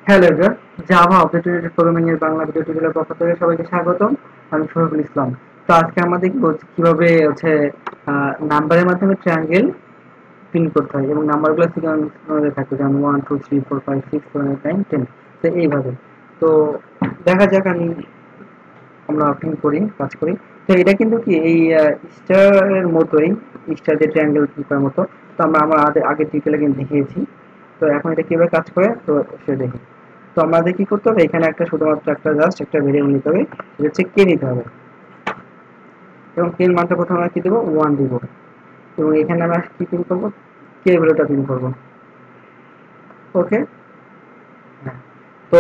Hello everyone, Java object oriented programming এর Bangla video টিউটোরিয়ালের পক্ষ থেকে সবাইকে স্বাগতম। আমি শরীফুল ইসলাম। তো আজকে আমরা দেখব কিভাবে নাম্বারের মাধ্যমে ট্রায়াঙ্গেল প্রিন্ট করতে হয় এবং নাম্বারগুলো সিকোয়েন্সে থাকবে, যেমন 1 2 3 4 5 6 7 8 9 10। তো এইভাবে তো দেখা যাক আমরা প্রিন্ট করি, কাজ করি। তো এটা কিন্তু কি এই স্টারের মতোই, স্টার দিয়ে ট্রায়াঙ্গেল প্রিন্ট করার মতো। তো আমরা আগে টিউটোরিয়ালে কিন্তু দেখিয়েছি। তো এখন এটা কিভাবে কাজ করে তো সে দেখি। তো আমাদের কি করতে হবে, এখানে শুধুমাত্র জাস্ট একটা ভেরিয়েবল নিতে হবে, সেটা হচ্ছে কে নিতে হবে। এবং কে এর মানটা প্রথমে আমরা কি দেবো, 1 দিব। এবং এখানে আমরা কি প্রিন্ট করবো, কে ভ্যালুটা প্রিন্ট করবো। ওকে। হ্যাঁ। তো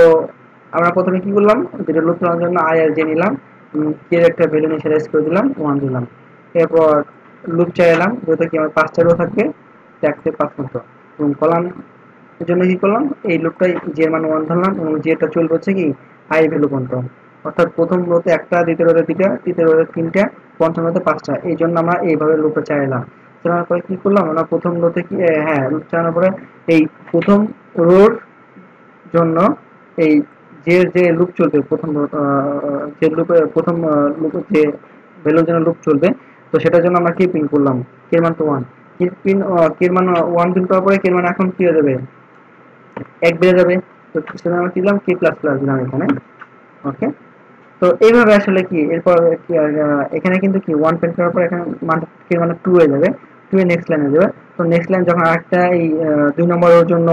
আমরা প্রথমে কি করলাম, যেটা লুপ চালানোর জন্য আই আর জে নিলাম, কে এর একটা ভ্যালু ইনিশিয়ালাইজ করে দিলাম, 1 দিলাম। এরপর লুপ চাইলাম, যেটা কি আমার 5টা রো থাকবে, 1 থেকে 5 পর্যন্ত। এবং কলাম এর জন্য কি করলাম, এই লুপটাই যে মান 1 ধরলাম এবং যেটা চলবে হচ্ছে কি আই ভ্যালু পর্যন্ত। অর্থাৎ প্রথম রোতে একটা, দ্বিতীয় রোতে দুইটা, তৃতীয় রোতে তিনটা, পঞ্চম রোতে 5টা। এই জন্য আমরা এইভাবে লুপটা চাইলাম। চালানোর পরে কি করলাম, আমরা প্রথম রোতে কি হ্যাঁ, লুপ চালানোর পরে এই প্রথম রোর জন্য এই যে লুপ চলবে প্রথম যে লুপে প্রথম লুপে যে ভ্যালুর জন্য লুপ চলবে, তো সেটার জন্য আমরা কি প্রিন্ট করলাম, কে মান তো 1। কে মান 1 প্রিন্ট করার পরে কে মান এখন কি হয়ে যাবে, 1 বেড়ে যাবে। তো সেটা আমরা দিলাম কে প্লাস প্লাস দিলাম এখানে। ওকে। তো এইভাবে আসলে কি এরপর কি এখানে কিন্তু কি 1 প্রিন্ট করার পর এখানে মান কে মানে 2 হয়ে যাবে, 2 এর নেক্সট লাইনে যাবে। তো নেক্সট লাইন যখন আরেকটা এই 2 নম্বরের জন্য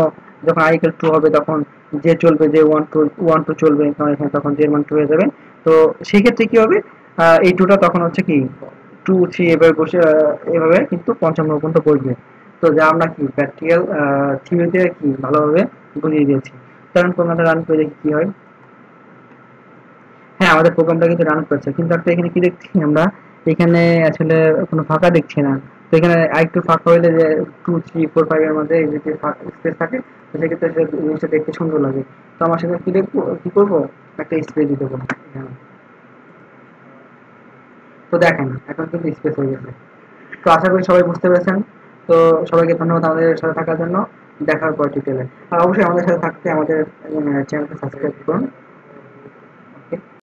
যখন i equal 2 হবে, তখন যে চলবে, যে 1 2 চলবে, কারণ এখানে তখন যে মান 2 হয়ে যাবে। তো সেই ক্ষেত্রে কি হবে, এই 2টা তখন হচ্ছে কি 2 3 এভাবে বসে এভাবে কিন্তু পঞ্চম রো পর্যন্ত বসবে। তো যা আমরা কি প্র্যাকটিক্যাল থিওরিতে কি ভালোভাবে বুঝিয়ে দিয়েছি। কারণ প্রোগ্রামটা রান করে দেখি কি হয়। হ্যাঁ, আমাদের প্রোগ্রামটা কিন্তু রান করছে, কিন্তু একটা এখানে কি দেখছি আমরা, এখানে আসলে কোনো ফাঁকা দেখছি না। তো এখানে আরেকটু ফাঁকা হইলে, যে 2 3 4 5 এর মধ্যে এই যে স্পেস থাকে, তো সেক্ষেত্রে জিনিসটা দেখতে সুন্দর লাগে। তো আমার সেখানে কি দেখবো, কি করবো, একটা স্পেস দিয়ে দেবো এখানে। তো দেখেন এখন কিন্তু স্পেস হয়ে গেছে। তো আশা করি সবাই বুঝতে পেরেছেন। তো সবাইকে ধন্যবাদ আমাদের সাথে থাকার জন্য। দেখার পর টিউটোরিয়ালে আর অবশ্যই আমাদের সাথে থাকতে আমাদের চ্যানেলটা সাবস্ক্রাইব করুন। ওকে।